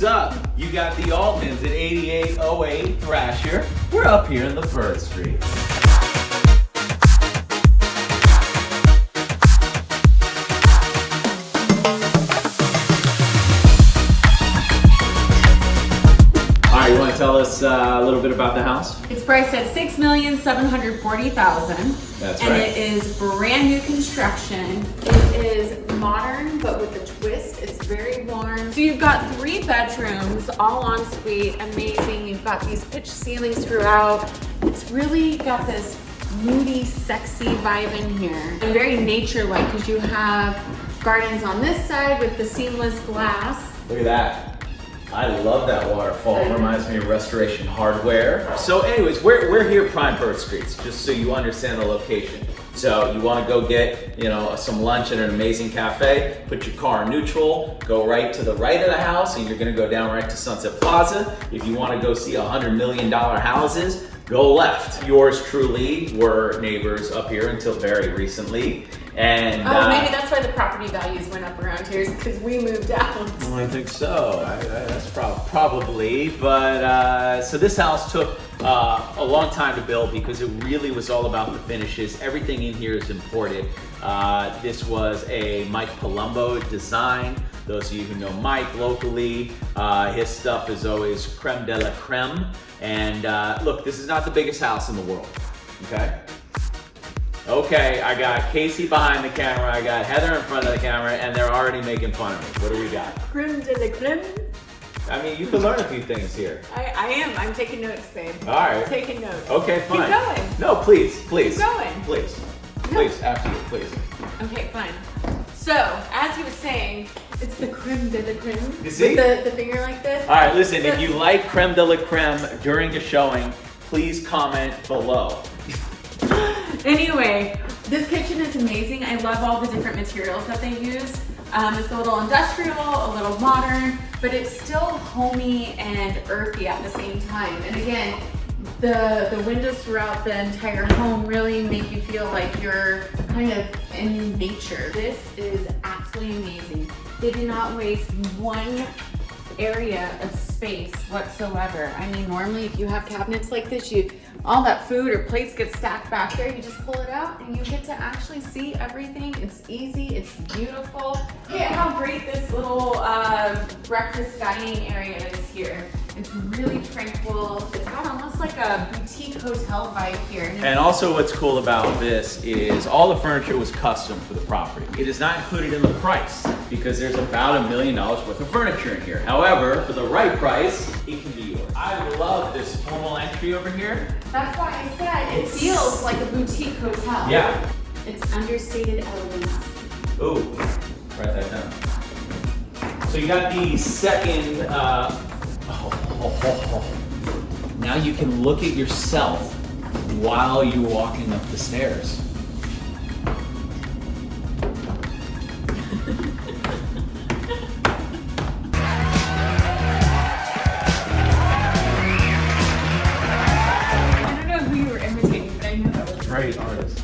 what's up? You got the Altmans at 8808 Thrasher. We're up here in the Bird Street. You want to tell us a little bit about the house? It's priced at $6,740,000. That's and right. it is brand new construction. It is modern, but with a twist. It's very warm. So you've got 3 bedrooms, all en suite, amazing. You've got these pitched ceilings throughout. It's really got this moody, sexy vibe in here. And very nature-like because you have gardens on this side with the seamless glass. Look at that. I love that waterfall. It reminds me of Restoration Hardware. So anyways, we're here Prime Bird Streets, just so you understand the location. So you want to go get, some lunch at an amazing cafe, put your car in neutral, go right to the right of the house, and you're going to go down right to Sunset Plaza. If you want to go see $100 million houses, go left. Yours truly were neighbors up here until very recently. And maybe that's why the property values went up around here, is because we moved out. Well, I think so. That's probably. But so this house took a long time to build because it really was all about the finishes. Everything in here is imported. This was a Mike Palumbo design. Those of you who know Mike locally, his stuff is always creme de la creme. And look, this is not the biggest house in the world, okay? Okay, I got Casey behind the camera, I got Heather in front of the camera, and they're already making fun of me. What do we got? Creme de la creme. I mean, you can learn a few things here. I am. I'm taking notes, babe. All right. I'm taking notes. Okay, fine. Keep going. No, please. Keep going. Please, after you, please. Okay, fine. So, as he was saying, it's the creme de la creme. You see? With the finger like this. All right, listen, if you like creme de la creme during a showing, please comment below. Anyway, this kitchen is amazing. I love all the different materials that they use. It's a little industrial, a little modern, but it's still homey and earthy at the same time. And again, the windows throughout the entire home really make you feel like you're kind of in nature. This is absolutely amazing. They did not waste one area of space whatsoever. I mean, normally if you have cabinets like this, all that food or plates get stacked back there, you just pull it out and you get to actually see everything. It's easy, it's beautiful. Look at how great this little breakfast dining area is here. It's really tranquil. It's got almost like a boutique hotel vibe here. And also what's cool about this is all the furniture was custom for the property. It is not included in the price because there's about $1 million worth of furniture in here. However, for the right price, it can be yours. I love this formal entry over here. That's why I said it feels like a boutique hotel. Yeah. It's understated elegance. Ooh, write that down. So you got the second, now you can look at yourself while you're walking up the stairs. I don't know who you were imitating, but I knew that was Great artist.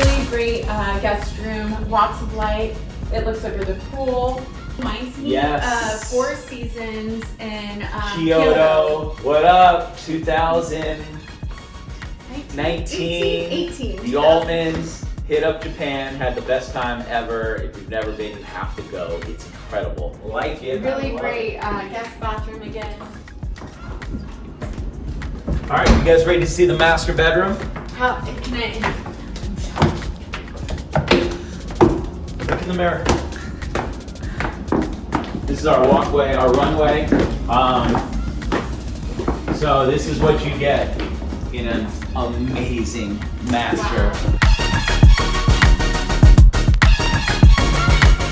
really great guest room, lots of light. It looks over the pool. Reminds me of Four Seasons in Kyoto. What up? 2019. 18. The Altmans hit up Japan, had the best time ever. If you've never been, you have to go. It's incredible. Like it. Really great guest bathroom again. All right, you guys ready to see the master bedroom? How can I? Look in the mirror. This is our walkway, our runway. So this is what you get in an amazing master. Wow.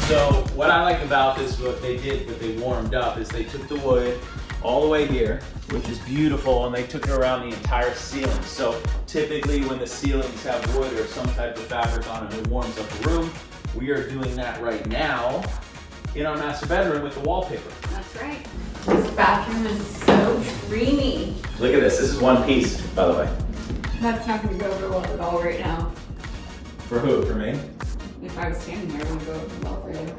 So what I like about this, what they warmed up, is they took the wood all the way here, which is beautiful, and they took it around the entire ceiling. So typically when the ceilings have wood or some type of fabric on it, it warms up the room. We are doing that right now in our master bedroom with the wallpaper. That's right. This bathroom is so dreamy. Look at this. This is one piece, by the way. That's not going to go over well at all right now. For who? For me? If I was standing there, it would go well for you.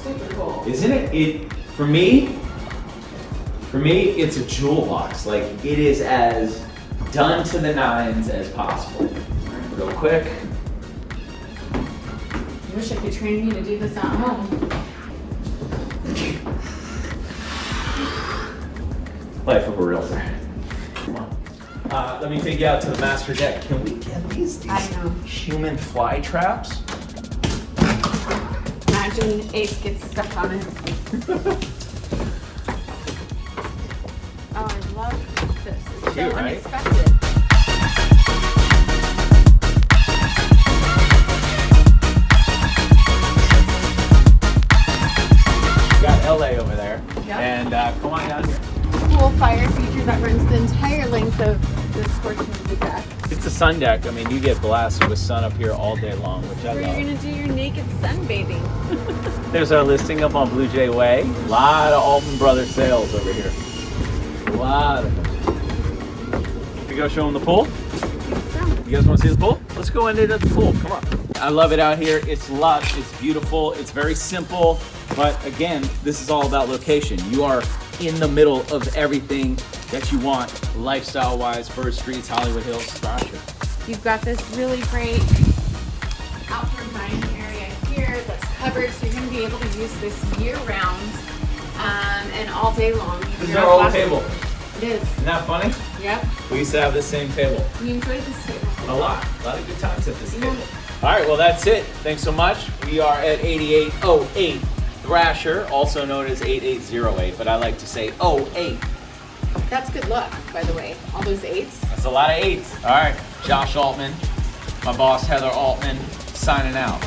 Super cool. Isn't it? For me, it's a jewel box. Like, it is as done to the nines as possible. Real quick. I wish I could train you to do this at home. Life of a realtor. Come on. Let me take you out to the master deck. Can we get these I know. human fly traps? Imagine Ace gets stuck on it. Oh, I love this. It's so Cute, right? unexpected. Got LA over there. Yep. And come on down here. Cool fire feature that runs the entire length of this portion of the deck. It's a sun deck. I mean, you get blasted with sun up here all day long, which I Where love. you're gonna do your naked sunbathing. There's our listing up on Blue Jay Way. A lot of Altman Brothers sales over here. A lot of them. We go show them the pool? You guys want to see the pool? Let's go into the pool. Come on. I love it out here. It's lush. It's beautiful. It's very simple. But again, this is all about location. You are in the middle of everything that you want, lifestyle-wise, Bird Streets, Hollywood Hills, Thrasher. You've got this really great outdoor dining area here that's covered, so you're going to be able to use this year-round and all day long. This is our old table. It is. Isn't that funny? Yep. We used to have the same table. We enjoyed this table. A lot of good times at this Yeah. table. All right, well, that's it. Thanks so much. We are at 8808 Thrasher, also known as 8808, but I like to say 08. That's good luck, by the way. All those 8s. That's a lot of 8s. All right, Josh Altman, my boss Heather Altman, signing out.